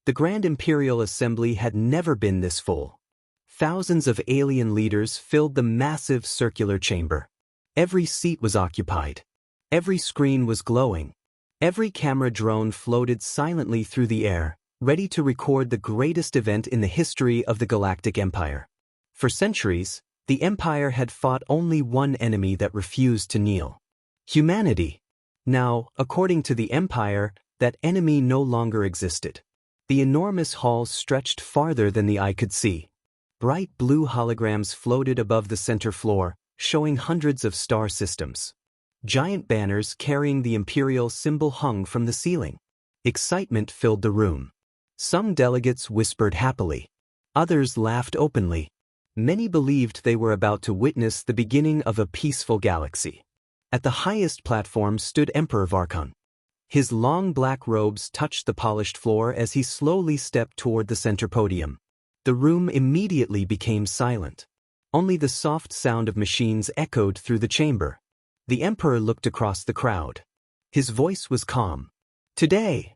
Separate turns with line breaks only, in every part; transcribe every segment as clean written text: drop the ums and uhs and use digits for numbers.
The Grand Imperial Assembly had never been this full. Thousands of alien leaders filled the massive circular chamber. Every seat was occupied. Every screen was glowing. Every camera drone floated silently through the air, ready to record the greatest event in the history of the Galactic Empire. For centuries, the Empire had fought only one enemy that refused to kneel: humanity. Now, according to the Empire, that enemy no longer existed. The enormous halls stretched farther than the eye could see. Bright blue holograms floated above the center floor, showing hundreds of star systems. Giant banners carrying the Imperial symbol hung from the ceiling. Excitement filled the room. Some delegates whispered happily. Others laughed openly. Many believed they were about to witness the beginning of a peaceful galaxy. At the highest platform stood Emperor Varkon. His long black robes touched the polished floor as he slowly stepped toward the center podium. The room immediately became silent. Only the soft sound of machines echoed through the chamber. The Emperor looked across the crowd. His voice was calm. Today.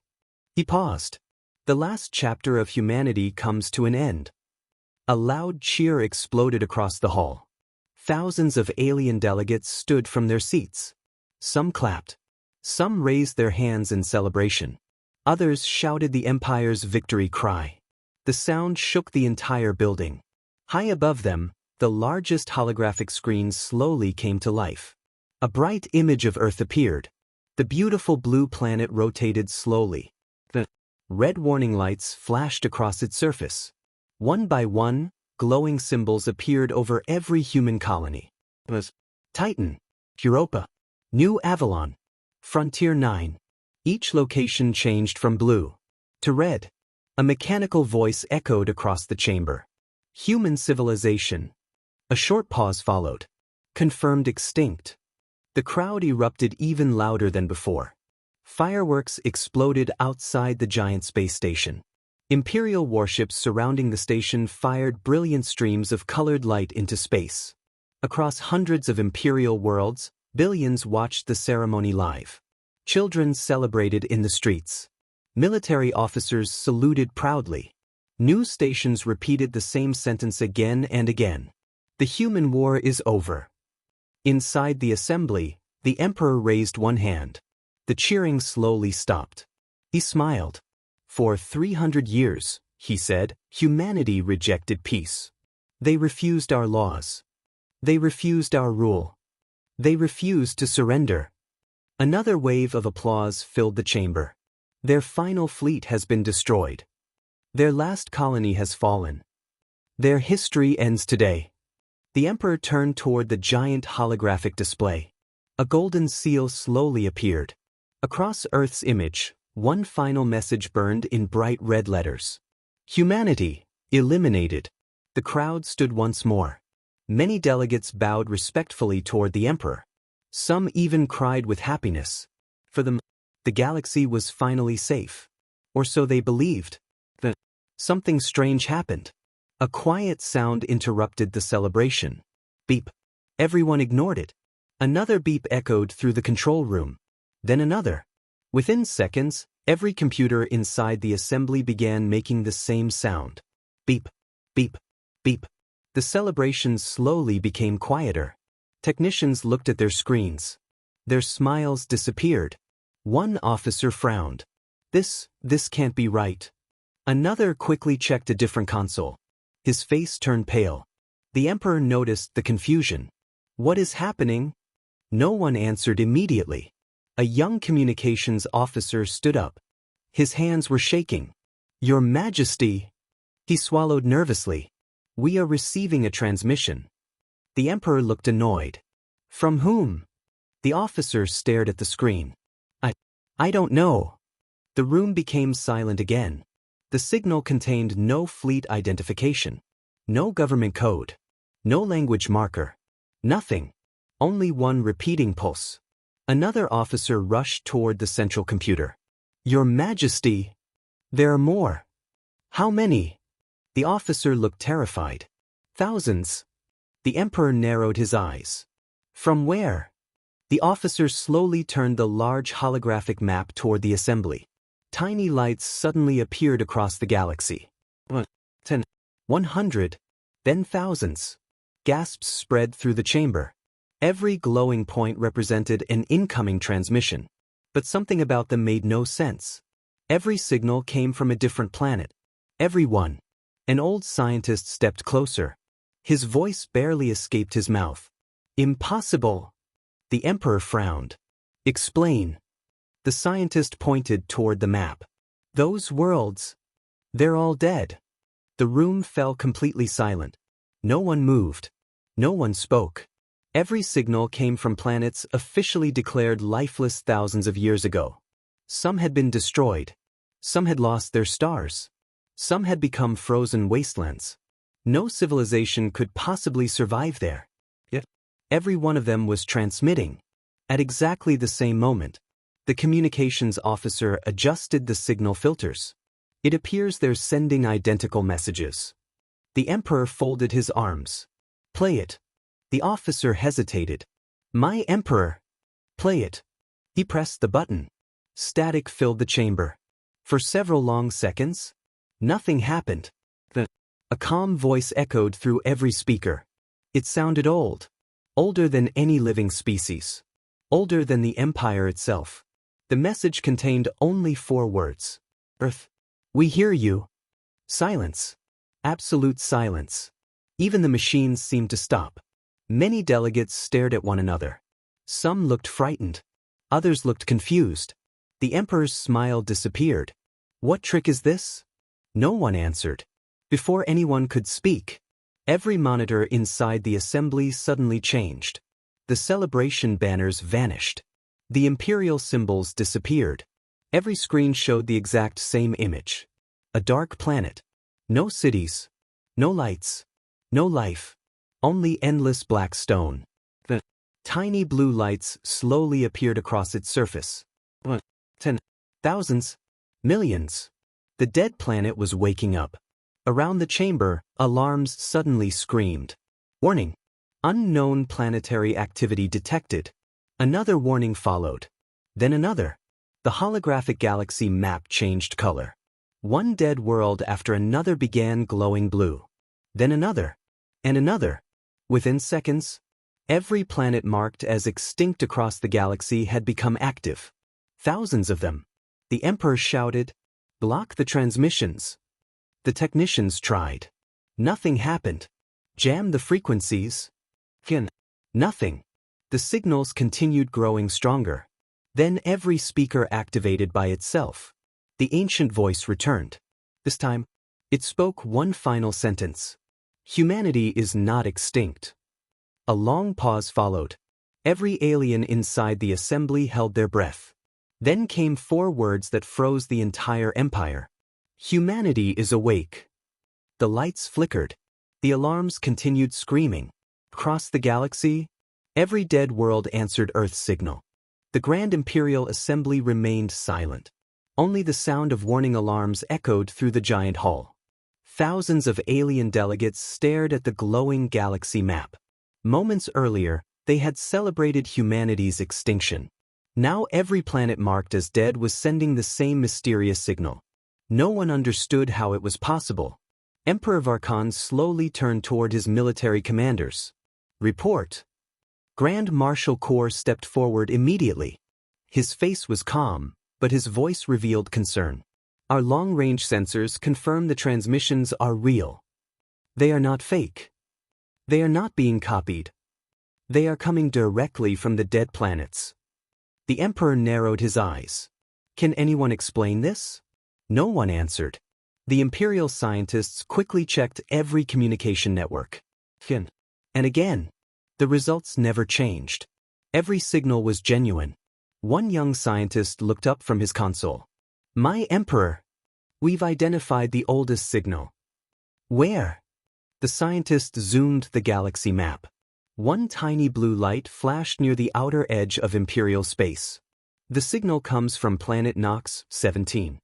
He paused. The last chapter of humanity comes to an end. A loud cheer exploded across the hall. Thousands of alien delegates stood from their seats. Some clapped. Some raised their hands in celebration. Others shouted the Empire's victory cry. The sound shook the entire building. High above them, the largest holographic screen slowly came to life. A bright image of Earth appeared. The beautiful blue planet rotated slowly. The red warning lights flashed across its surface. One by one, glowing symbols appeared over every human colony. It was Titan, Europa, New Avalon, Frontier 9. Each location changed from blue to red. A mechanical voice echoed across the chamber. Human civilization. A short pause followed. Confirmed extinct. The crowd erupted even louder than before. Fireworks exploded outside the giant space station. Imperial warships surrounding the station fired brilliant streams of colored light into space. Across hundreds of Imperial worlds, billions watched the ceremony live. Children celebrated in the streets. Military officers saluted proudly. News stations repeated the same sentence again and again. The human war is over. Inside the assembly, the Emperor raised one hand. The cheering slowly stopped. He smiled. For 300 years, he said, humanity rejected peace. They refused our laws. They refused our rule. They refused to surrender. Another wave of applause filled the chamber. Their final fleet has been destroyed. Their last colony has fallen. Their history ends today. The Emperor turned toward the giant holographic display. A golden seal slowly appeared. Across Earth's image, one final message burned in bright red letters. Humanity, eliminated. The crowd stood once more. Many delegates bowed respectfully toward the Emperor. Some even cried with happiness. For them, the galaxy was finally safe. Or so they believed. But something strange happened. A quiet sound interrupted the celebration. Beep. Everyone ignored it. Another beep echoed through the control room. Then another. Within seconds, every computer inside the assembly began making the same sound. Beep, beep, beep. The celebration slowly became quieter. Technicians looked at their screens. Their smiles disappeared. One officer frowned. This can't be right. Another quickly checked a different console. His face turned pale. The Emperor noticed the confusion. What is happening? No one answered immediately. A young communications officer stood up. His hands were shaking. Your Majesty. He swallowed nervously. We are receiving a transmission. The Emperor looked annoyed. From whom? The officer stared at the screen. I don't know. The room became silent again. The signal contained no fleet identification, no government code, no language marker, nothing. Only one repeating pulse. Another officer rushed toward the central computer. Your Majesty! There are more. How many? The officer looked terrified. Thousands. The Emperor narrowed his eyes. From where? The officer slowly turned the large holographic map toward the assembly. Tiny lights suddenly appeared across the galaxy. 10, 100, then thousands. Gasps spread through the chamber. Every glowing point represented an incoming transmission. But something about them made no sense. Every signal came from a different planet. Every one. An old scientist stepped closer. His voice barely escaped his mouth. Impossible. The Emperor frowned. Explain. The scientist pointed toward the map. Those worlds. They're all dead. The room fell completely silent. No one moved. No one spoke. Every signal came from planets officially declared lifeless thousands of years ago. Some had been destroyed. Some had lost their stars. Some had become frozen wastelands. No civilization could possibly survive there. Yet, every one of them was transmitting. At exactly the same moment, the communications officer adjusted the signal filters. It appears they're sending identical messages. The Emperor folded his arms. Play it. The officer hesitated. My Emperor. Play it. He pressed the button. Static filled the chamber. For several long seconds, nothing happened. A calm voice echoed through every speaker. It sounded old. Older than any living species. Older than the Empire itself. The message contained only 4 words. Earth. We hear you. Silence. Absolute silence. Even the machines seemed to stop. Many delegates stared at one another. Some looked frightened. Others looked confused. The Emperor's smile disappeared. What trick is this? No one answered. Before anyone could speak, every monitor inside the assembly suddenly changed. The celebration banners vanished. The imperial symbols disappeared. Every screen showed the exact same image. A dark planet. No cities. No lights. No life. Only endless black stone. The tiny blue lights slowly appeared across its surface. 10, thousands, millions. The dead planet was waking up. Around the chamber, alarms suddenly screamed. Warning. Unknown planetary activity detected. Another warning followed. Then another. The holographic galaxy map changed color. One dead world after another began glowing blue. Then another. And another. Within seconds, every planet marked as extinct across the galaxy had become active. Thousands of them. The Emperor shouted, "Block the transmissions." The technicians tried. Nothing happened. Jam the frequencies. Nothing. The signals continued growing stronger. Then every speaker activated by itself. The ancient voice returned. This time, it spoke one final sentence. Humanity is not extinct. A long pause followed. Every alien inside the assembly held their breath. Then came 4 words that froze the entire empire. Humanity is awake. The lights flickered. The alarms continued screaming. Across the galaxy, every dead world answered Earth's signal. The Grand Imperial Assembly remained silent. Only the sound of warning alarms echoed through the giant hall. Thousands of alien delegates stared at the glowing galaxy map. Moments earlier, they had celebrated humanity's extinction. Now every planet marked as dead was sending the same mysterious signal. No one understood how it was possible. Emperor Varkan slowly turned toward his military commanders. Report. Grand Marshal Kor stepped forward immediately. His face was calm, but his voice revealed concern. Our long-range sensors confirm the transmissions are real. They are not fake. They are not being copied. They are coming directly from the dead planets. The Emperor narrowed his eyes. Can anyone explain this? No one answered. The Imperial scientists quickly checked every communication network. And again, the results never changed. Every signal was genuine. One young scientist looked up from his console. My Emperor, we've identified the oldest signal. Where? The scientist zoomed the galaxy map. One tiny blue light flashed near the outer edge of Imperial space. The signal comes from planet Nox 17.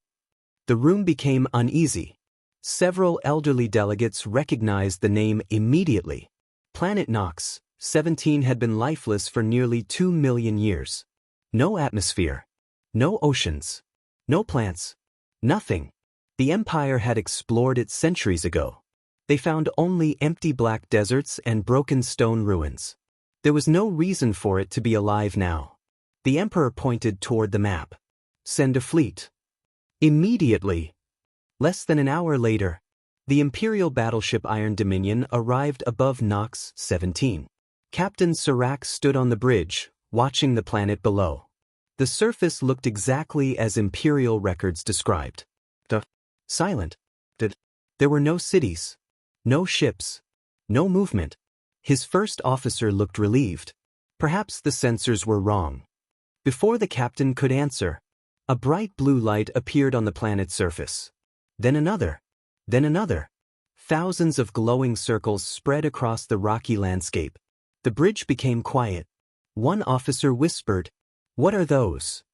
The room became uneasy. Several elderly delegates recognized the name immediately. Planet Nox 17 had been lifeless for nearly 2 million years. No atmosphere. No oceans. No plants. Nothing. The Empire had explored it centuries ago. They found only empty black deserts and broken stone ruins. There was no reason for it to be alive now. The Emperor pointed toward the map. Send a fleet. Immediately. Less than an hour later, the Imperial battleship Iron Dominion arrived above Nox 17. Captain Serac stood on the bridge, watching the planet below. The surface looked exactly as Imperial records described. Silent. There were no cities. No ships. No movement. His first officer looked relieved. Perhaps the sensors were wrong. Before the captain could answer, a bright blue light appeared on the planet's surface. Then another. Then another. Thousands of glowing circles spread across the rocky landscape. The bridge became quiet. One officer whispered, "What are those?"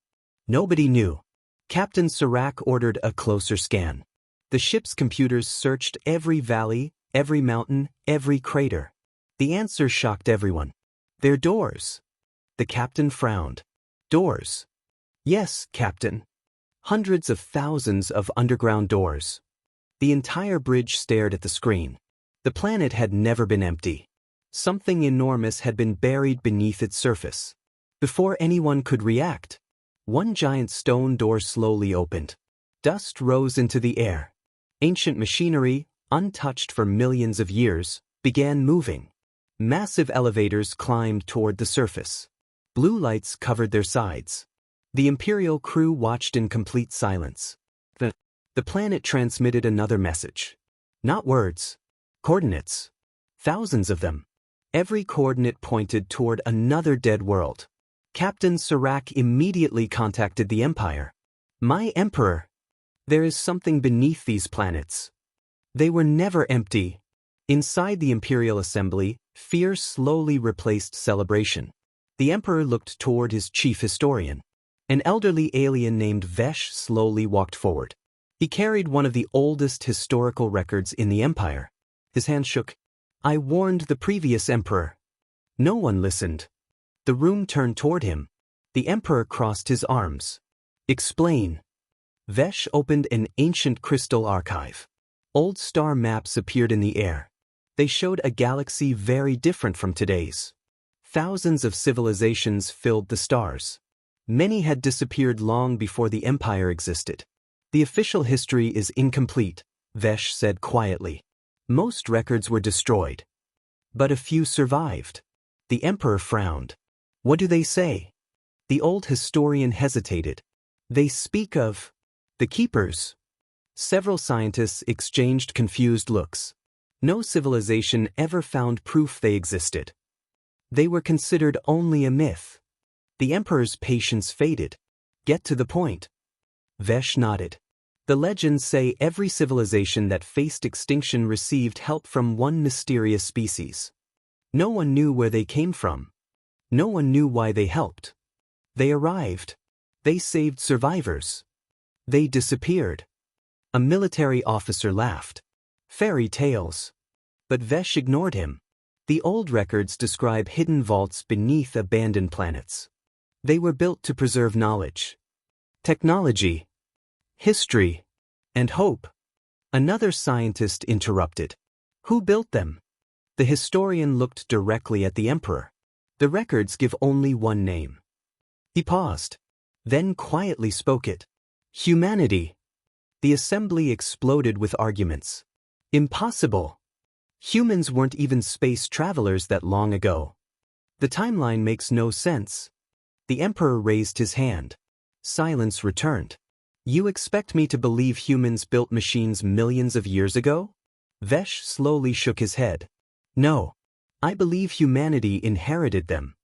Nobody knew. Captain Serac ordered a closer scan. The ship's computers searched every valley, every mountain, every crater. The answer shocked everyone. "They're doors." The captain frowned. "Doors?" "Yes, Captain. Hundreds of thousands of underground doors." The entire bridge stared at the screen. The planet had never been empty. Something enormous had been buried beneath its surface. Before anyone could react, one giant stone door slowly opened. Dust rose into the air. Ancient machinery, untouched for millions of years, began moving. Massive elevators climbed toward the surface. Blue lights covered their sides. The Imperial crew watched in complete silence. The planet transmitted another message. Not words. Coordinates. Thousands of them. Every coordinate pointed toward another dead world. Captain Serac immediately contacted the Empire. "My Emperor, there is something beneath these planets. They were never empty." Inside the Imperial Assembly, fear slowly replaced celebration. The Emperor looked toward his chief historian. An elderly alien named Vesh slowly walked forward. He carried one of the oldest historical records in the Empire. His hand shook. "I warned the previous Emperor." No one listened. The room turned toward him. The Emperor crossed his arms. "Explain." Vesh opened an ancient crystal archive. Old star maps appeared in the air. They showed a galaxy very different from today's. Thousands of civilizations filled the stars. Many had disappeared long before the Empire existed. "The official history is incomplete," Vesh said quietly. "Most records were destroyed. But a few survived." The Emperor frowned. "What do they say?" The old historian hesitated. "They speak of the Keepers." Several scientists exchanged confused looks. No civilization ever found proof they existed. They were considered only a myth. The Emperor's patience faded. "Get to the point." Vesh nodded. "The legends say every civilization that faced extinction received help from one mysterious species. No one knew where they came from. No one knew why they helped. They arrived. They saved survivors. They disappeared." A military officer laughed. "Fairy tales." But Vesh ignored him. The old records describe hidden vaults beneath abandoned planets. They were built to preserve knowledge, technology, history, and hope. Another scientist interrupted. "Who built them?" The historian looked directly at the Emperor. "The records give only one name." He paused, then quietly spoke it. "Humanity." The assembly exploded with arguments. "Impossible. Humans weren't even space travelers that long ago. The timeline makes no sense." The Emperor raised his hand. Silence returned. "You expect me to believe humans built machines millions of years ago?" Vesh slowly shook his head. "No. I believe humanity inherited them."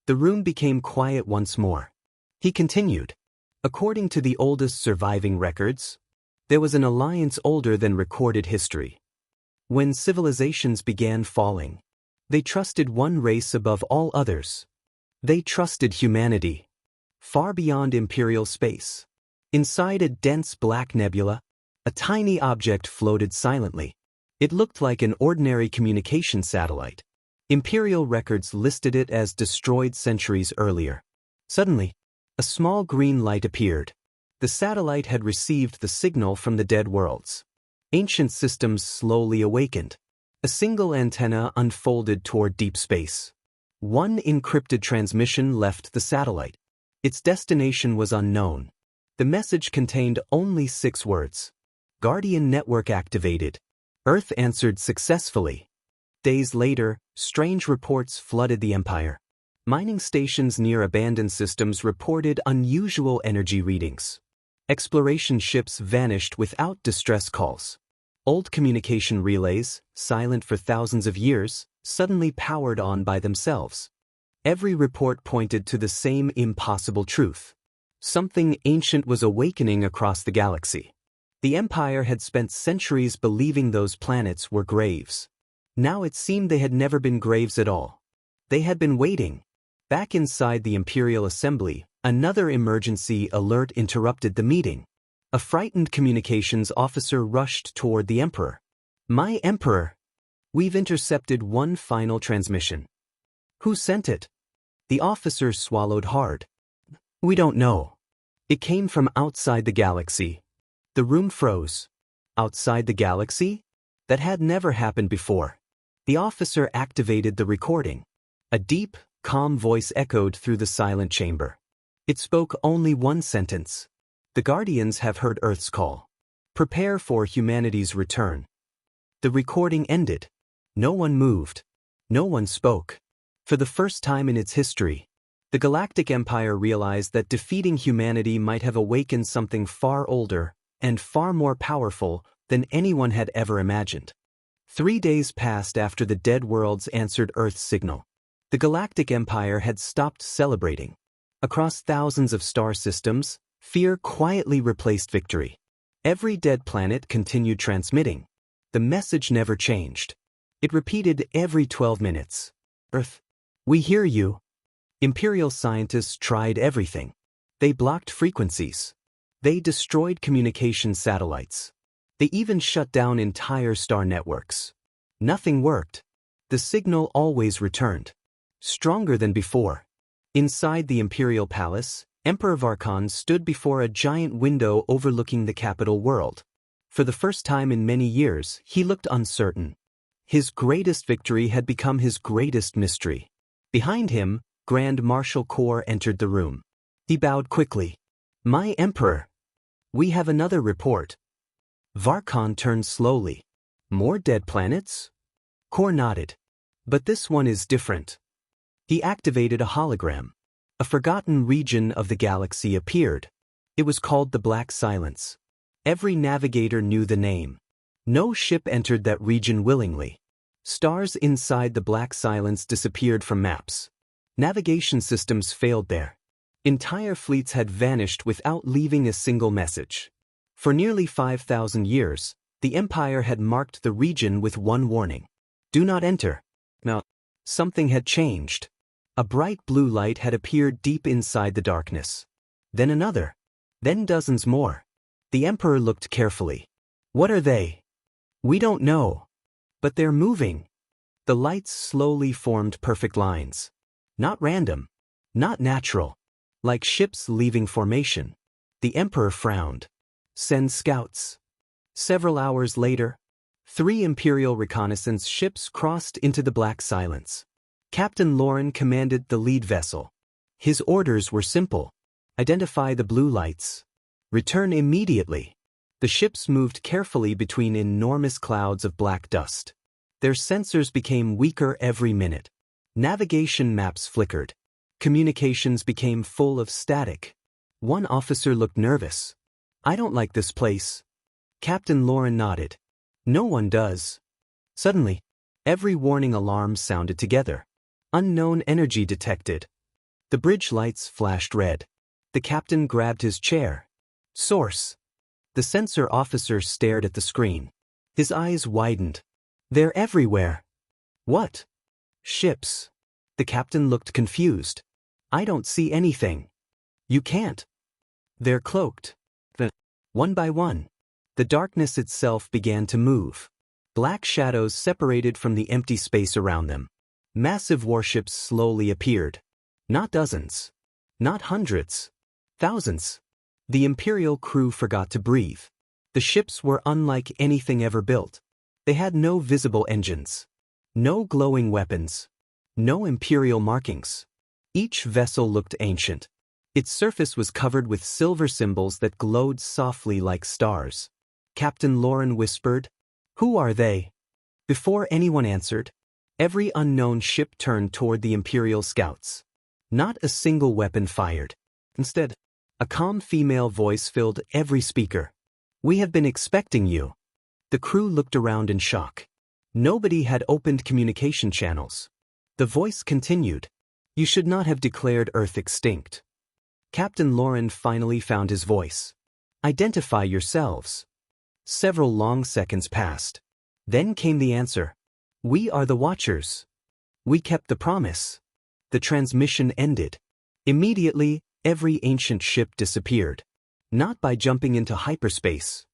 The room became quiet once more. He continued. "According to the oldest surviving records, there was an alliance older than recorded history. When civilizations began falling, they trusted one race above all others. They trusted humanity. Far beyond imperial space, inside a dense black nebula, a tiny object floated silently. It looked like an ordinary communication satellite. Imperial records listed it as destroyed centuries earlier. Suddenly, a small green light appeared. The satellite had received the signal from the dead worlds. Ancient systems slowly awakened. A single antenna unfolded toward deep space. One encrypted transmission left the satellite. Its destination was unknown. The message contained only 6 words. Guardian network activated. Earth answered successfully. Days later, strange reports flooded the Empire. Mining stations near abandoned systems reported unusual energy readings. Exploration ships vanished without distress calls. Old communication relays, silent for thousands of years, suddenly powered on by themselves. Every report pointed to the same impossible truth. Something ancient was awakening across the galaxy. The Empire had spent centuries believing those planets were graves. Now it seemed they had never been graves at all. They had been waiting. Back inside the Imperial Assembly, another emergency alert interrupted the meeting. A frightened communications officer rushed toward the Emperor. "My Emperor! We've intercepted one final transmission." "Who sent it?" The officer swallowed hard. "We don't know. It came from outside the galaxy." The room froze. Outside the galaxy? That had never happened before. The officer activated the recording. A deep, calm voice echoed through the silent chamber. It spoke only one sentence. "The Guardians have heard Earth's call. Prepare for humanity's return." The recording ended. No one moved. No one spoke. For the first time in its history, the Galactic Empire realized that defeating humanity might have awakened something far older and far more powerful than anyone had ever imagined. 3 days passed after the dead worlds answered Earth's signal. The Galactic Empire had stopped celebrating. Across thousands of star systems, fear quietly replaced victory. Every dead planet continued transmitting. The message never changed. It repeated every 12 minutes. "Earth, we hear you." Imperial scientists tried everything. They blocked frequencies. They destroyed communication satellites. They even shut down entire star networks. Nothing worked. The signal always returned. Stronger than before. Inside the Imperial Palace, Emperor Varkon stood before a giant window overlooking the capital world. For the first time in many years, he looked uncertain. His greatest victory had become his greatest mystery. Behind him, Grand Marshal Kor entered the room. He bowed quickly. "My Emperor, we have another report." Varkon turned slowly. "More dead planets?" Kor nodded. "But this one is different." He activated a hologram. A forgotten region of the galaxy appeared. It was called the Black Silence. Every navigator knew the name. No ship entered that region willingly. Stars inside the Black Silence disappeared from maps. Navigation systems failed there. Entire fleets had vanished without leaving a single message. For nearly 5,000 years, the Empire had marked the region with one warning: do not enter. Now, something had changed. A bright blue light had appeared deep inside the darkness. Then another. Then dozens more. The Emperor looked carefully. "What are they?" "We don't know. But they're moving." The lights slowly formed perfect lines. Not random. Not natural. Like ships leaving formation. The Emperor frowned. "Send scouts." Several hours later, 3 Imperial reconnaissance ships crossed into the Black Silence. Captain Lauren commanded the lead vessel. His orders were simple. Identify the blue lights. Return immediately. The ships moved carefully between enormous clouds of black dust. Their sensors became weaker every minute. Navigation maps flickered. Communications became full of static. One officer looked nervous. "I don't like this place." Captain Lauren nodded. "No one does." Suddenly, every warning alarm sounded together. Unknown energy detected. The bridge lights flashed red. The captain grabbed his chair. "Source." The sensor officer stared at the screen. His eyes widened. "They're everywhere." "What?" "Ships." The captain looked confused. "I don't see anything." "You can't." "They're cloaked." One by one, the darkness itself began to move. Black shadows separated from the empty space around them. Massive warships slowly appeared. Not dozens. Not hundreds. Thousands. The Imperial crew forgot to breathe. The ships were unlike anything ever built. They had no visible engines, no glowing weapons, no Imperial markings. Each vessel looked ancient. Its surface was covered with silver symbols that glowed softly like stars. Captain Lauren whispered, "Who are they?" Before anyone answered, every unknown ship turned toward the Imperial scouts. Not a single weapon fired. Instead, a calm female voice filled every speaker. "We have been expecting you." The crew looked around in shock. Nobody had opened communication channels. The voice continued, "You should not have declared Earth extinct." Captain Lauren finally found his voice. "Identify yourselves." Several long seconds passed. Then came the answer. "We are the Watchers. We kept the promise." The transmission ended. Immediately, every ancient ship disappeared. Not by jumping into hyperspace.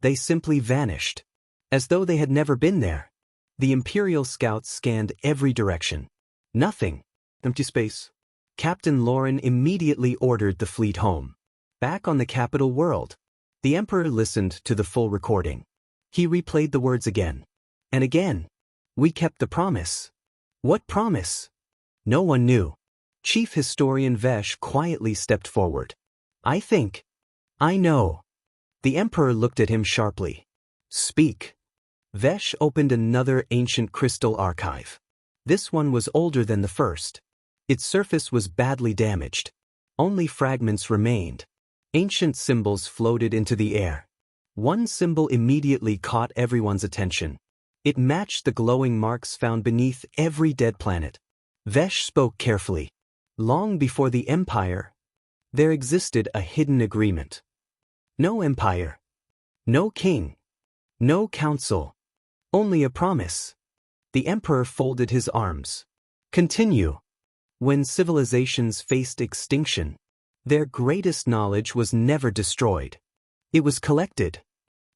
They simply vanished. As though they had never been there. The Imperial scouts scanned every direction. Nothing. Empty space. Captain Lauren immediately ordered the fleet home. Back on the capital world, the Emperor listened to the full recording. He replayed the words again. And again. "We kept the promise." What promise? No one knew. Chief Historian Vesh quietly stepped forward. I know." The Emperor looked at him sharply. "Speak." Vesh opened another ancient crystal archive. This one was older than the first. Its surface was badly damaged. Only fragments remained. Ancient symbols floated into the air. One symbol immediately caught everyone's attention. It matched the glowing marks found beneath every dead planet. Vesh spoke carefully. Long before the Empire, there existed a hidden agreement. No empire. No king. No council. Only a promise. The Emperor folded his arms. Continue. When civilizations faced extinction, their greatest knowledge was never destroyed. It was collected,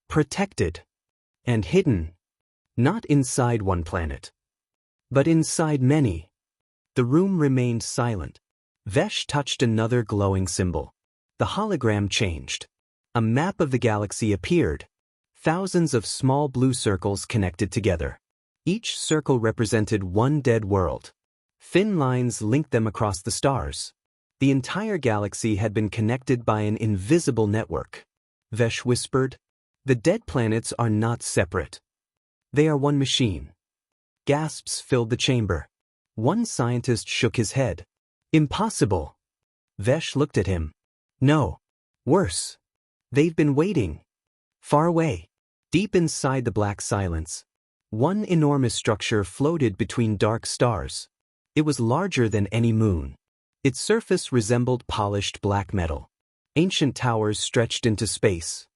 protected, and hidden. Not inside one planet, but inside many. The room remained silent. Vesh touched another glowing symbol. The hologram changed. A map of the galaxy appeared. Thousands of small blue circles connected together. Each circle represented one dead world. Thin lines linked them across the stars. The entire galaxy had been connected by an invisible network. Vesh whispered, "The dead planets are not separate. They are one machine." Gasps filled the chamber. One scientist shook his head. "Impossible." Vesh looked at him. "No. Worse. They've been waiting. Far away." Deep inside the black silence, one enormous structure floated between dark stars. It was larger than any moon. Its surface resembled polished black metal. Ancient towers stretched into space.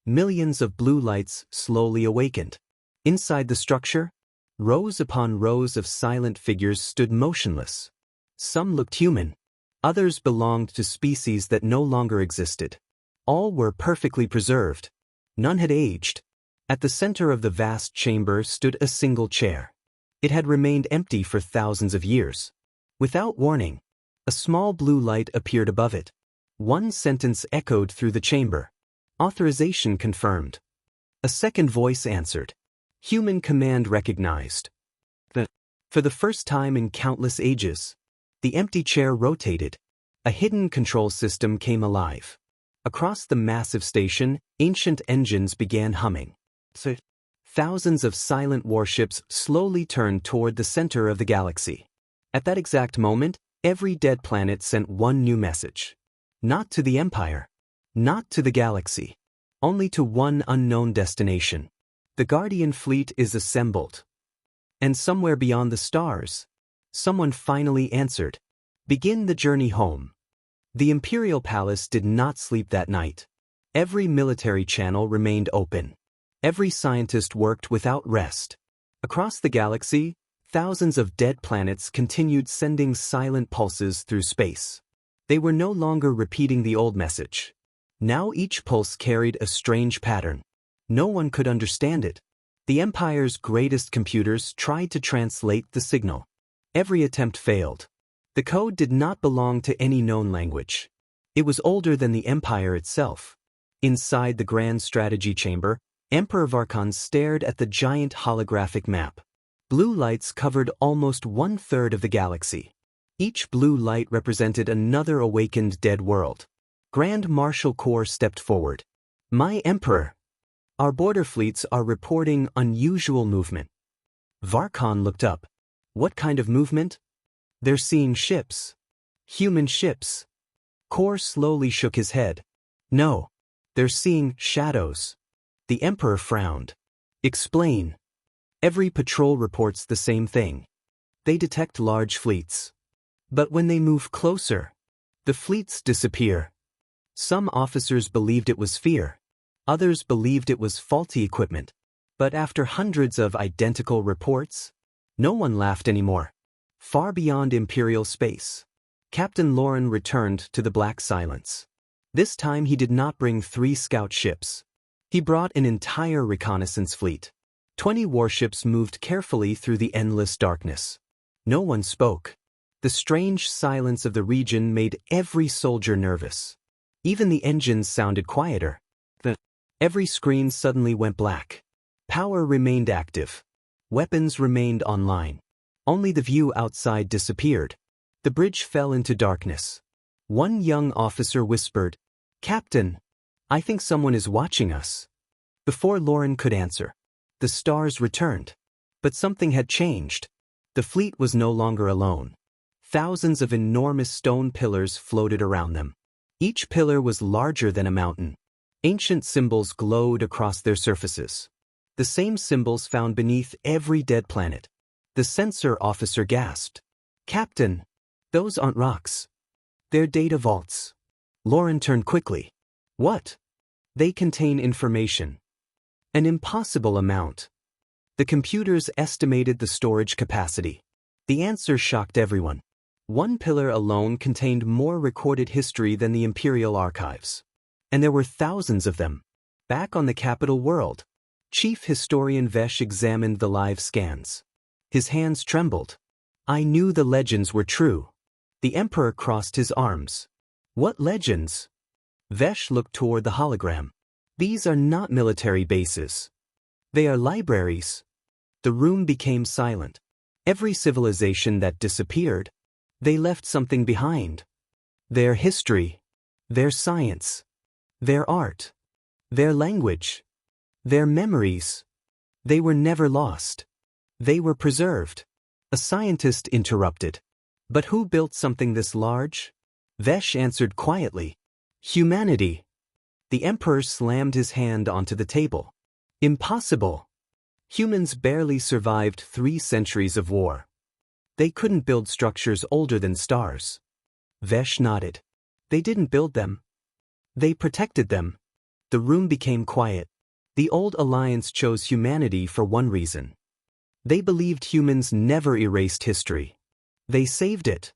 Millions of blue lights slowly awakened. Inside the structure, rows upon rows of silent figures stood motionless. Some looked human. Others belonged to species that no longer existed. All were perfectly preserved. None had aged. At the center of the vast chamber stood a single chair. It had remained empty for thousands of years. Without warning, a small blue light appeared above it. One sentence echoed through the chamber. "Authorization confirmed." A second voice answered. "Human command recognized." For the first time in countless ages, the empty chair rotated. A hidden control system came alive. Across the massive station, ancient engines began humming. Thousands of silent warships slowly turned toward the center of the galaxy. At that exact moment, every dead planet sent one new message. Not to the Empire. Not to the galaxy. Only to one unknown destination. The Guardian fleet is assembled. And somewhere beyond the stars, someone finally answered. Begin the journey home. The Imperial Palace did not sleep that night. Every military channel remained open. Every scientist worked without rest. Across the galaxy, thousands of dead planets continued sending silent pulses through space. They were no longer repeating the old message. Now each pulse carried a strange pattern. No one could understand it. The Empire's greatest computers tried to translate the signal. Every attempt failed. The code did not belong to any known language. It was older than the Empire itself. Inside the Grand Strategy Chamber, Emperor Varkan stared at the giant holographic map. Blue lights covered almost 1/3 of the galaxy. Each blue light represented another awakened dead world. Grand Marshal Corps stepped forward. "My Emperor, our border fleets are reporting unusual movement." Varkan looked up. "What kind of movement?" "They're seeing ships. Human ships." Corps slowly shook his head. "No, they're seeing shadows." The Emperor frowned. "Explain." "Every patrol reports the same thing. They detect large fleets. But when they move closer, the fleets disappear." Some officers believed it was fear. Others believed it was faulty equipment. But after hundreds of identical reports, no one laughed anymore. Far beyond Imperial space, Captain Lauren returned to the black silence. This time he did not bring 3 scout ships. He brought an entire reconnaissance fleet. 20 warships moved carefully through the endless darkness. No one spoke. The strange silence of the region made every soldier nervous. Even the engines sounded quieter. Every screen suddenly went black. Power remained active. Weapons remained online. Only the view outside disappeared. The bridge fell into darkness. One young officer whispered, "Captain, I think someone is watching us." Before Lauren could answer, the stars returned. But something had changed. The fleet was no longer alone. Thousands of enormous stone pillars floated around them. Each pillar was larger than a mountain. Ancient symbols glowed across their surfaces. The same symbols found beneath every dead planet. The sensor officer gasped. "Captain, those aren't rocks. They're data vaults." Lauren turned quickly. "What?" "They contain information. An impossible amount." The computers estimated the storage capacity. The answer shocked everyone. One pillar alone contained more recorded history than the Imperial archives. And there were thousands of them. Back on the capital world, Chief Historian Vesh examined the live scans. His hands trembled. "I knew the legends were true." The Emperor crossed his arms. "What legends?" Vesh looked toward the hologram. "These are not military bases. They are libraries." The room became silent. Every civilization that disappeared, they left something behind. Their history, their science, their art, their language, their memories. They were never lost. They were preserved. A scientist interrupted. "But who built something this large?" Vesh answered quietly. "Humanity." The Emperor slammed his hand onto the table. "Impossible. Humans barely survived 3 centuries of war. They couldn't build structures older than stars." Vesh nodded. "They didn't build them. They protected them." The room became quiet. The old alliance chose humanity for one reason. They believed humans never erased history. They saved it.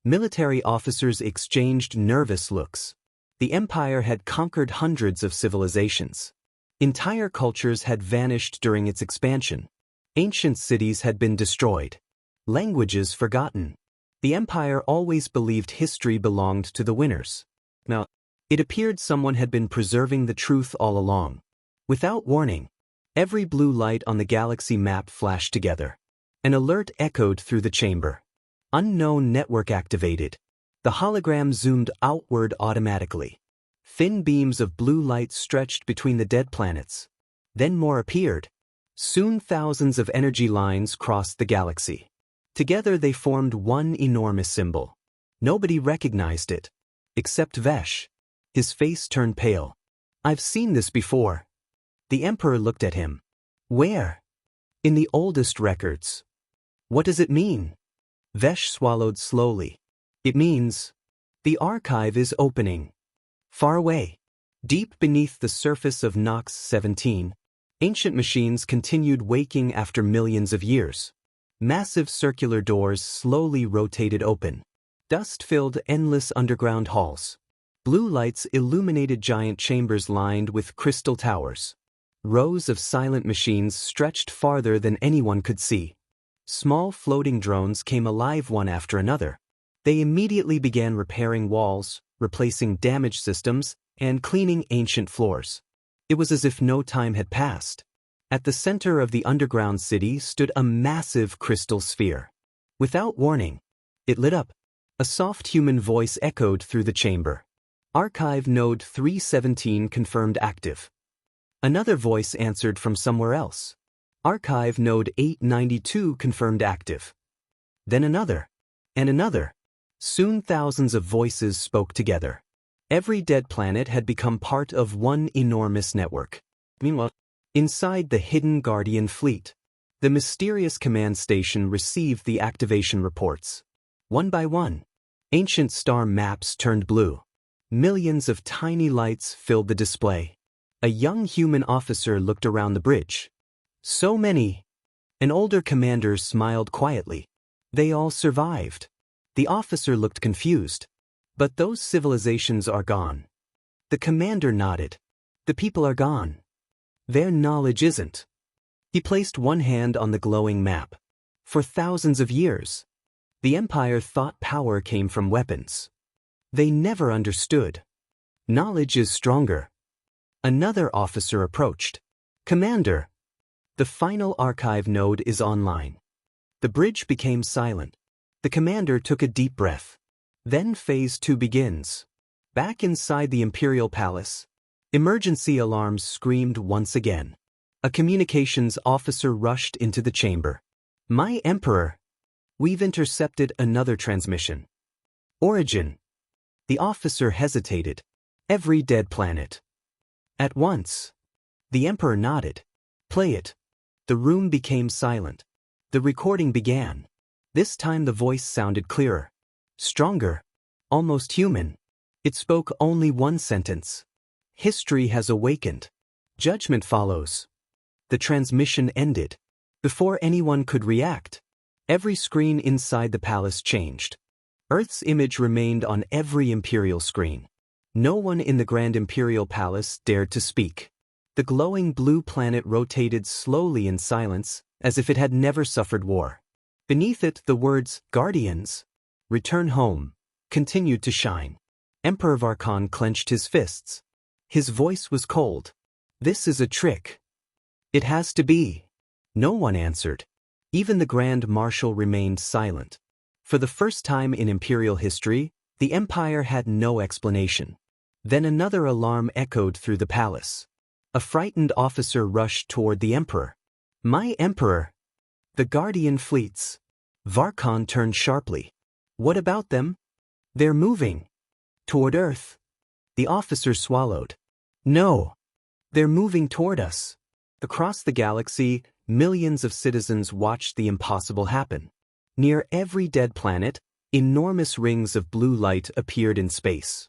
Military officers exchanged nervous looks. The Empire had conquered hundreds of civilizations. Entire cultures had vanished during its expansion. Ancient cities had been destroyed. Languages forgotten. The Empire always believed history belonged to the winners. Now, it appeared someone had been preserving the truth all along. Without warning, every blue light on the galaxy map flashed together. An alert echoed through the chamber. Unknown network activated. The hologram zoomed outward automatically. Thin beams of blue light stretched between the dead planets. Then more appeared. Soon thousands of energy lines crossed the galaxy. Together they formed one enormous symbol. Nobody recognized it. Except Vesh. His face turned pale. "I've seen this before." The Emperor looked at him. "Where?" "In the oldest records." "What does it mean?" Vesh swallowed slowly. "It means the archive is opening." Far away, deep beneath the surface of Nox 17, ancient machines continued waking after millions of years. Massive circular doors slowly rotated open. Dust filled endless underground halls. Blue lights illuminated giant chambers lined with crystal towers. Rows of silent machines stretched farther than anyone could see. Small floating drones came alive one after another. They immediately began repairing walls, replacing damaged systems, and cleaning ancient floors. It was as if no time had passed. At the center of the underground city stood a massive crystal sphere. Without warning, it lit up. A soft human voice echoed through the chamber. Archive node 317 confirmed active. Another voice answered from somewhere else. Archive node 892 confirmed active. Then another. And another. Soon thousands of voices spoke together. Every dead planet had become part of one enormous network. Meanwhile, inside the hidden Guardian fleet, the mysterious command station received the activation reports. One by one, ancient star maps turned blue. Millions of tiny lights filled the display. A young human officer looked around the bridge. So many. An older commander smiled quietly. They all survived. The officer looked confused. But those civilizations are gone. The commander nodded. The people are gone. Their knowledge isn't. He placed one hand on the glowing map. For thousands of years, the Empire thought power came from weapons. They never understood. Knowledge is stronger. Another officer approached. Commander, the final archive node is online. The bridge became silent. The commander took a deep breath. Then phase 2 begins. Back inside the Imperial Palace, emergency alarms screamed once again. A communications officer rushed into the chamber. My Emperor, we've intercepted another transmission. Origin. The officer hesitated. Every dead planet. At once. The Emperor nodded. Play it. The room became silent. The recording began. This time the voice sounded clearer. Stronger. Almost human. It spoke only one sentence. History has awakened. Judgment follows. The transmission ended. Before anyone could react, every screen inside the palace changed. Earth's image remained on every Imperial screen. No one in the Grand Imperial Palace dared to speak. The glowing blue planet rotated slowly in silence, as if it had never suffered war. Beneath it, the words, Guardians, return home, continued to shine. Emperor Varkon clenched his fists. His voice was cold. This is a trick. It has to be. No one answered. Even the Grand Marshal remained silent. For the first time in Imperial history, the Empire had no explanation. Then another alarm echoed through the palace. A frightened officer rushed toward the Emperor. My Emperor! The Guardian fleets. Varkon turned sharply. What about them? They're moving. Toward Earth. The officer swallowed. No. They're moving toward us. Across the galaxy, millions of citizens watched the impossible happen. Near every dead planet, enormous rings of blue light appeared in space.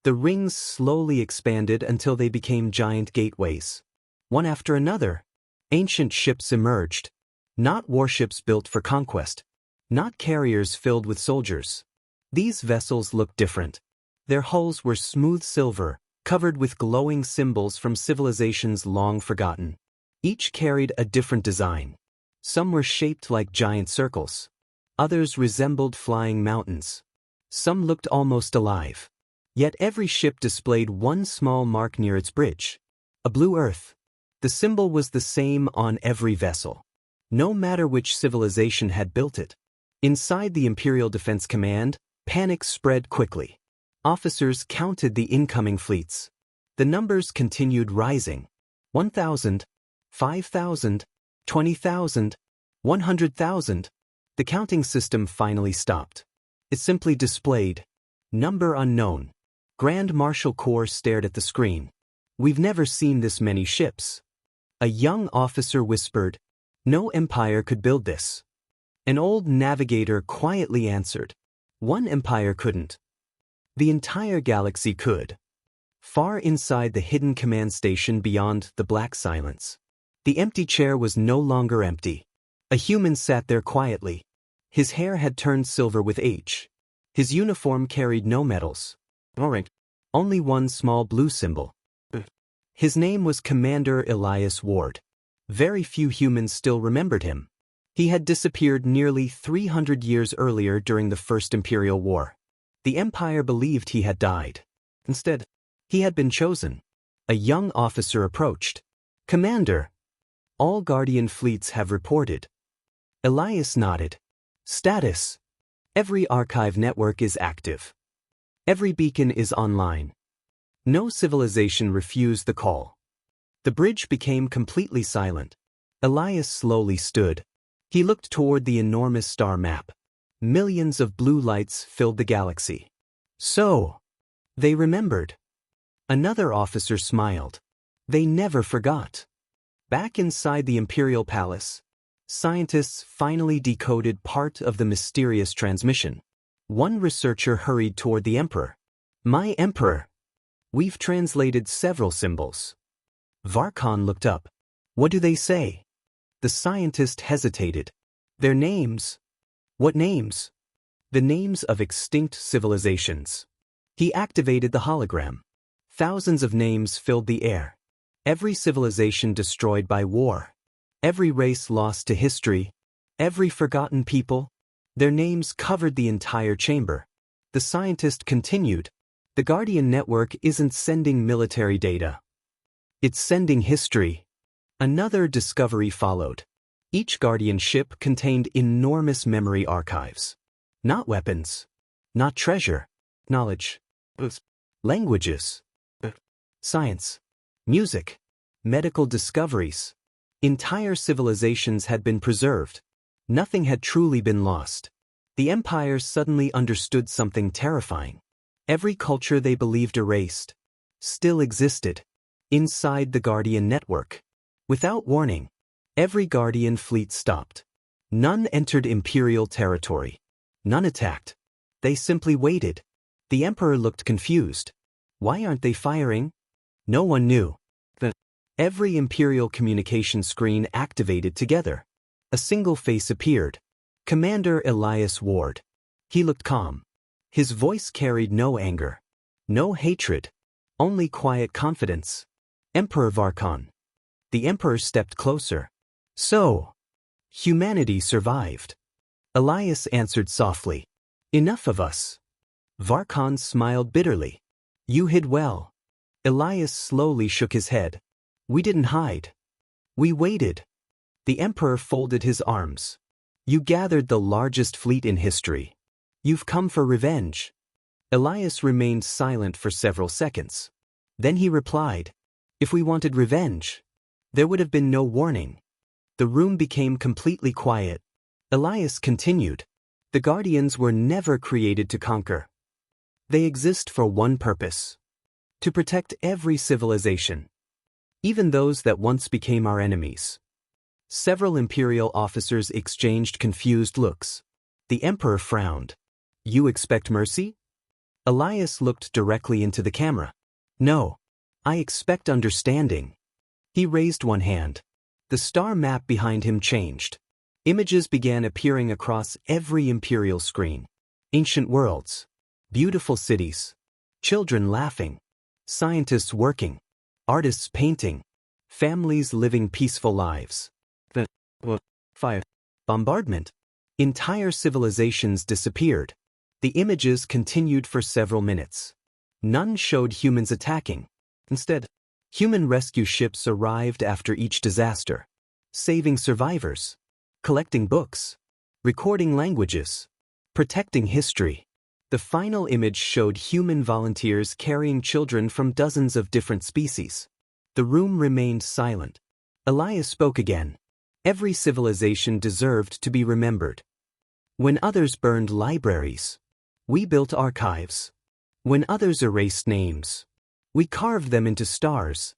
The rings slowly expanded until they became giant gateways. One after another, ancient ships emerged. Not warships built for conquest. Not carriers filled with soldiers. These vessels looked different. Their hulls were smooth silver, covered with glowing symbols from civilizations long forgotten. Each carried a different design. Some were shaped like giant circles. Others resembled flying mountains. Some looked almost alive. Yet every ship displayed one small mark near its bridge. A blue earth. The symbol was the same on every vessel. No matter which civilization had built it. Inside the Imperial Defense Command, panic spread quickly. Officers counted the incoming fleets. The numbers continued rising. 1,000, 5,000, 20,000, 100,000. The counting system finally stopped. It simply displayed, number unknown. Grand Marshal Corps stared at the screen. We've never seen this many ships. A young officer whispered, no empire could build this. An old navigator quietly answered, one empire couldn't. The entire galaxy could. Far inside the hidden command station beyond the black silence, the empty chair was no longer empty. A human sat there quietly. His hair had turned silver with age. His uniform carried no medals. Only one small blue symbol. His name was Commander Elias Ward. Very few humans still remembered him. He had disappeared nearly 300 years earlier during the First Imperial War. The Empire believed he had died. Instead, he had been chosen. A young officer approached. "Commander, all Guardian fleets have reported." Elias nodded. "Status. Every archive network is active. Every beacon is online." No civilization refused the call. The bridge became completely silent. Elias slowly stood. He looked toward the enormous star map. Millions of blue lights filled the galaxy. So, they remembered. Another officer smiled. They never forgot. Back inside the Imperial Palace, scientists finally decoded part of the mysterious transmission. One researcher hurried toward the Emperor. "My Emperor, we've translated several symbols." Varkon looked up. "What do they say?" The scientist hesitated. "Their names." "What names?" "The names of extinct civilizations." He activated the hologram. Thousands of names filled the air. Every civilization destroyed by war. Every race lost to history. Every forgotten people. Their names covered the entire chamber. The scientist continued. "The Guardian network isn't sending military data. It's sending history." Another discovery followed. Each Guardian ship contained enormous memory archives. Not weapons. Not treasure. Knowledge. Languages. Science. Music. Medical discoveries. Entire civilizations had been preserved. Nothing had truly been lost. The Empire suddenly understood something terrifying. Every culture they believed erased still existed inside the Guardian network. Without warning, every Guardian fleet stopped. None entered Imperial territory. None attacked. They simply waited. The Emperor looked confused. Why aren't they firing? No one knew. Every Imperial communication screen activated together. A single face appeared. Commander Elias Ward. He looked calm. His voice carried no anger. No hatred. Only quiet confidence. "Emperor Varkon." The Emperor stepped closer. "So, humanity survived." Elias answered softly. "Enough of us." Varkon smiled bitterly. "You hid well." Elias slowly shook his head. "We didn't hide. We waited." The Emperor folded his arms. "You gathered the largest fleet in history. You've come for revenge." Elias remained silent for several seconds. Then he replied, "If we wanted revenge, there would have been no warning." The room became completely quiet. Elias continued, "The Guardians were never created to conquer. They exist for one purpose: to protect every civilization, even those that once became our enemies." Several Imperial officers exchanged confused looks. The Emperor frowned. "You expect mercy?" Elias looked directly into the camera. "No, I expect understanding." He raised one hand. The star map behind him changed. Images began appearing across every Imperial screen. Ancient worlds. Beautiful cities. Children laughing. Scientists working. Artists painting. Families living peaceful lives. Fire. Bombardment. Entire civilizations disappeared. The images continued for several minutes. None showed humans attacking. Instead, human rescue ships arrived after each disaster, saving survivors, collecting books, recording languages, protecting history. The final image showed human volunteers carrying children from dozens of different species. The room remained silent. Elias spoke again. Every civilization deserved to be remembered. When others burned libraries, we built archives. When others erased names, we carved them into stars.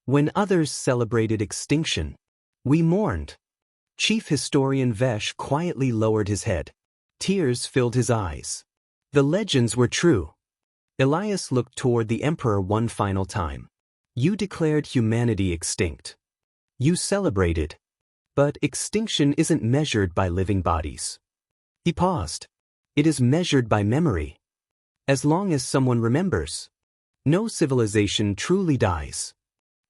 When others celebrated extinction, we mourned. Chief Historian Vesh quietly lowered his head. Tears filled his eyes. The legends were true. Elias looked toward the Emperor one final time. "You declared humanity extinct. You celebrated. But extinction isn't measured by living bodies." He paused. "It is measured by memory. As long as someone remembers, no civilization truly dies."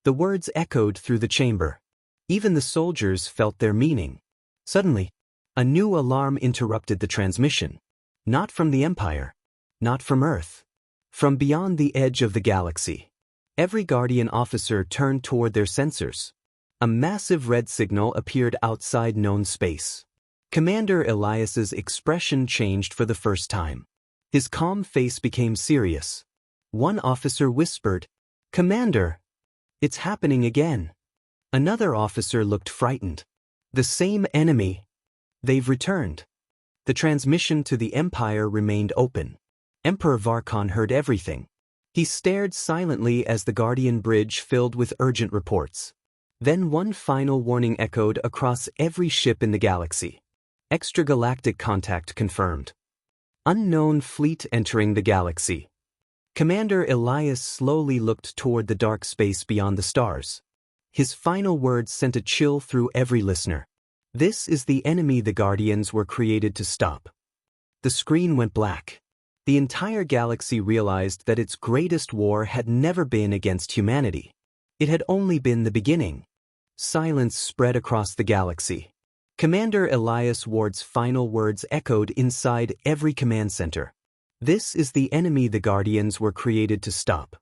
The words echoed through the chamber. Even the soldiers felt their meaning. Suddenly, a new alarm interrupted the transmission. Not from the Empire. Not from Earth. From beyond the edge of the galaxy, every Guardian officer turned toward their sensors. A massive red signal appeared outside known space. Commander Elias's expression changed for the first time. His calm face became serious. One officer whispered, "Commander, it's happening again." Another officer looked frightened. "The same enemy. They've returned." The transmission to the Empire remained open. Emperor Varkon heard everything. He stared silently as the Guardian bridge filled with urgent reports. Then one final warning echoed across every ship in the galaxy. Extragalactic contact confirmed. Unknown fleet entering the galaxy. Commander Elias slowly looked toward the dark space beyond the stars. His final words sent a chill through every listener. This is the enemy the Guardians were created to stop. The screen went black. The entire galaxy realized that its greatest war had never been against humanity. It had only been the beginning. Silence spread across the galaxy. Commander Elias Ward's final words echoed inside every command center. This is the enemy the Guardians were created to stop.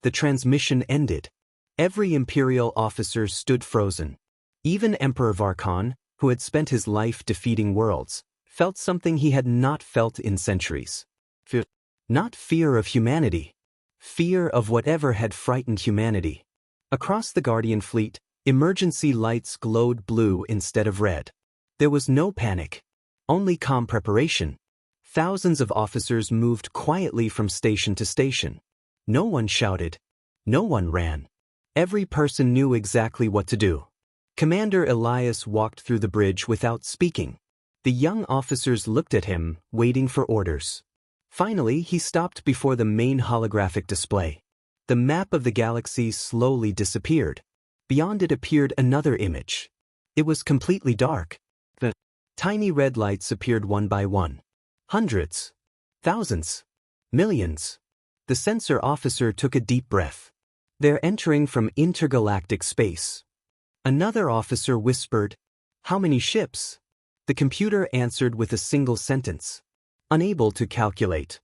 The transmission ended. Every Imperial officer stood frozen. Even Emperor Varkon, who had spent his life defeating worlds, felt something he had not felt in centuries. Fear. Not fear of humanity. Fear of whatever had frightened humanity. Across the Guardian fleet, emergency lights glowed blue instead of red. There was no panic. Only calm preparation. Thousands of officers moved quietly from station to station. No one shouted. No one ran. Every person knew exactly what to do. Commander Elias walked through the bridge without speaking. The young officers looked at him, waiting for orders. Finally, he stopped before the main holographic display. The map of the galaxy slowly disappeared. Beyond it appeared another image. It was completely dark. The tiny red lights appeared one by one. Hundreds. Thousands. Millions. The sensor officer took a deep breath. They're entering from intergalactic space. Another officer whispered, "How many ships?" The computer answered with a single sentence. "Unable to calculate."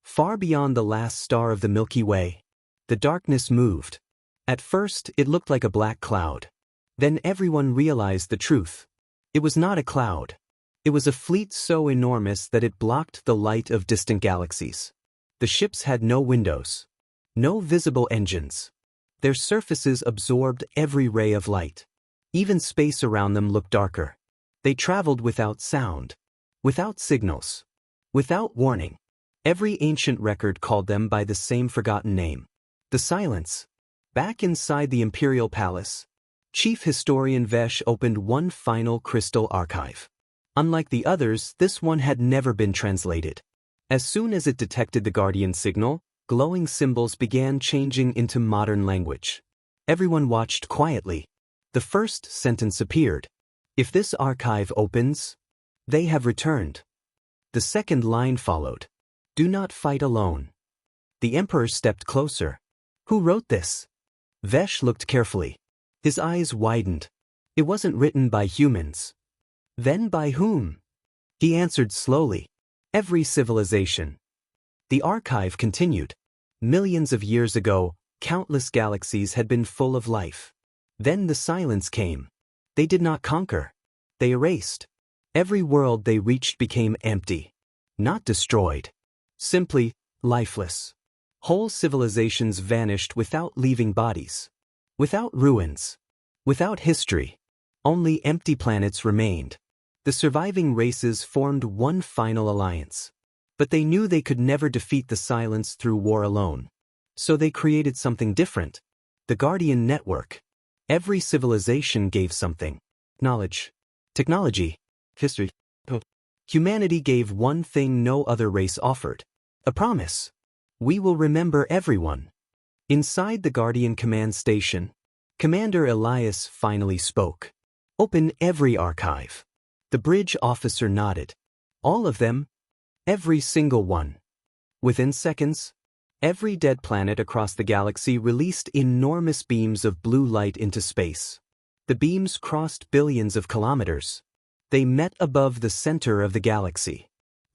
Far beyond the last star of the Milky Way, the darkness moved. At first, it looked like a black cloud. Then everyone realized the truth. It was not a cloud. It was a fleet so enormous that it blocked the light of distant galaxies. The ships had no windows. No visible engines. Their surfaces absorbed every ray of light. Even space around them looked darker. They traveled without sound. Without signals. Without warning. Every ancient record called them by the same forgotten name. The silence. Back inside the Imperial Palace, Chief Historian Vesh opened one final crystal archive. Unlike the others, this one had never been translated. As soon as it detected the Guardian signal, glowing symbols began changing into modern language. Everyone watched quietly. The first sentence appeared. "If this archive opens, they have returned." The second line followed. "Do not fight alone." The Emperor stepped closer. "Who wrote this?" Vesh looked carefully. His eyes widened. "It wasn't written by humans." "Then by whom?" He answered slowly. "Every civilization." The archive continued. Millions of years ago, countless galaxies had been full of life. Then the silence came. They did not conquer. They erased. Every world they reached became empty. Not destroyed. Simply lifeless. Whole civilizations vanished without leaving bodies. Without ruins. Without history. Only empty planets remained. The surviving races formed one final alliance. But they knew they could never defeat the silence through war alone. So they created something different. The Guardian Network. Every civilization gave something. Knowledge. Technology. History. Humanity gave one thing no other race offered. A promise. We will remember everyone. Inside the Guardian command station, Commander Elias finally spoke. "Open every archive." The bridge officer nodded. "All of them?" "Every single one." Within seconds, every dead planet across the galaxy released enormous beams of blue light into space. The beams crossed billions of kilometers. They met above the center of the galaxy.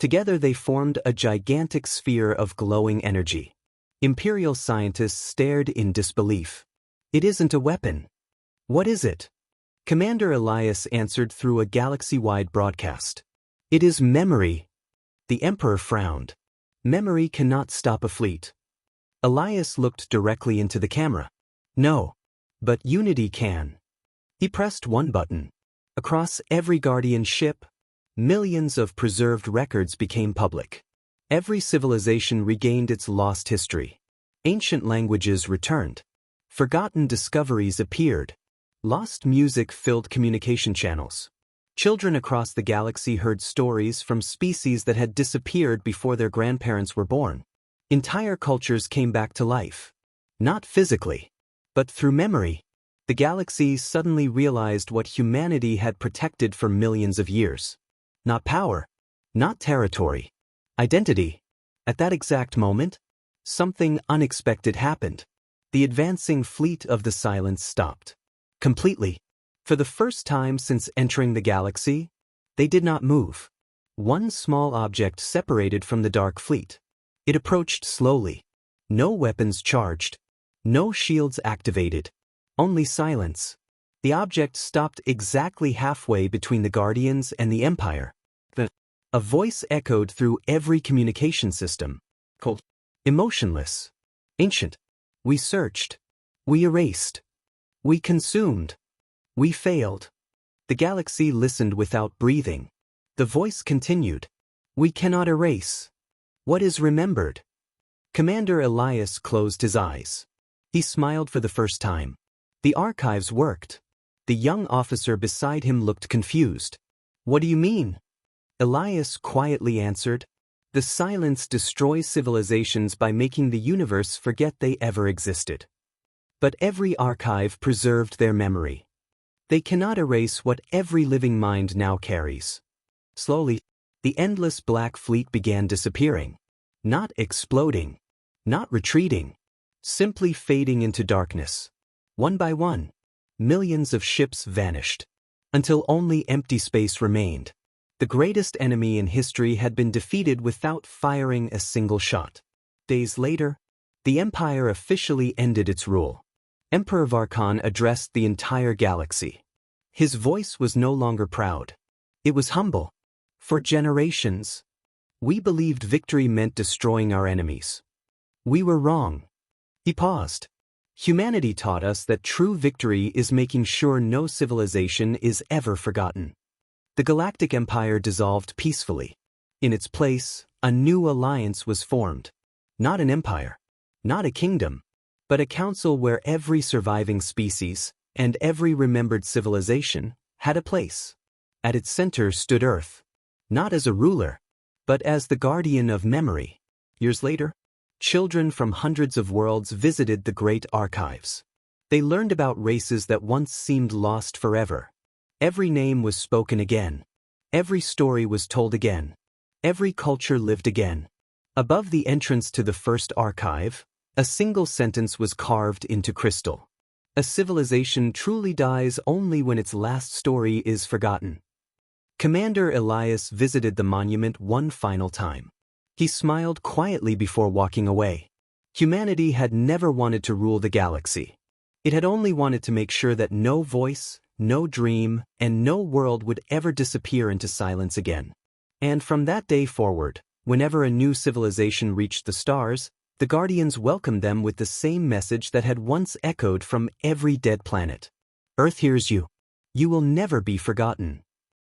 Together they formed a gigantic sphere of glowing energy. Imperial scientists stared in disbelief. It isn't a weapon. What is it? Commander Elias answered through a galaxy-wide broadcast. It is memory. The Emperor frowned. Memory cannot stop a fleet. Elias looked directly into the camera. No. But unity can. He pressed one button. Across every Guardian ship, millions of preserved records became public. Every civilization regained its lost history. Ancient languages returned. Forgotten discoveries appeared. Lost music filled communication channels. Children across the galaxy heard stories from species that had disappeared before their grandparents were born. Entire cultures came back to life. Not physically, but through memory. The galaxy suddenly realized what humanity had protected for millions of years. Not power, not territory, identity. At that exact moment, something unexpected happened. The advancing fleet of the Silence stopped. Completely. For the first time since entering the galaxy, they did not move. One small object separated from the dark fleet. It approached slowly. No weapons charged. No shields activated. Only silence. The object stopped exactly halfway between the Guardians and the Empire. A voice echoed through every communication system. Cold. Emotionless. Ancient. We searched. We erased. We consumed. We failed. The galaxy listened without breathing. The voice continued. We cannot erase. What is remembered? Commander Elias closed his eyes. He smiled for the first time. The archives worked. The young officer beside him looked confused. What do you mean? Elias quietly answered. The silence destroys civilizations by making the universe forget they ever existed. But every archive preserved their memory. They cannot erase what every living mind now carries. Slowly, the endless black fleet began disappearing. Not exploding. Not retreating. Simply fading into darkness. One by one, millions of ships vanished. Until only empty space remained. The greatest enemy in history had been defeated without firing a single shot. Days later, the Empire officially ended its rule. Emperor Varkan addressed the entire galaxy. His voice was no longer proud. It was humble. For generations, we believed victory meant destroying our enemies. We were wrong. He paused. Humanity taught us that true victory is making sure no civilization is ever forgotten. The Galactic Empire dissolved peacefully. In its place, a new alliance was formed. Not an empire, not a kingdom, but a council where every surviving species and every remembered civilization had a place. At its center stood Earth, not as a ruler, but as the guardian of memory. Years later, children from hundreds of worlds visited the great archives. They learned about races that once seemed lost forever. Every name was spoken again. Every story was told again. Every culture lived again. Above the entrance to the first archive, a single sentence was carved into crystal. A civilization truly dies only when its last story is forgotten. Commander Elias visited the monument one final time. He smiled quietly before walking away. Humanity had never wanted to rule the galaxy. It had only wanted to make sure that no voice, no dream, and no world would ever disappear into silence again. And from that day forward, whenever a new civilization reached the stars, the Guardians welcomed them with the same message that had once echoed from every dead planet. Earth hears you. You will never be forgotten.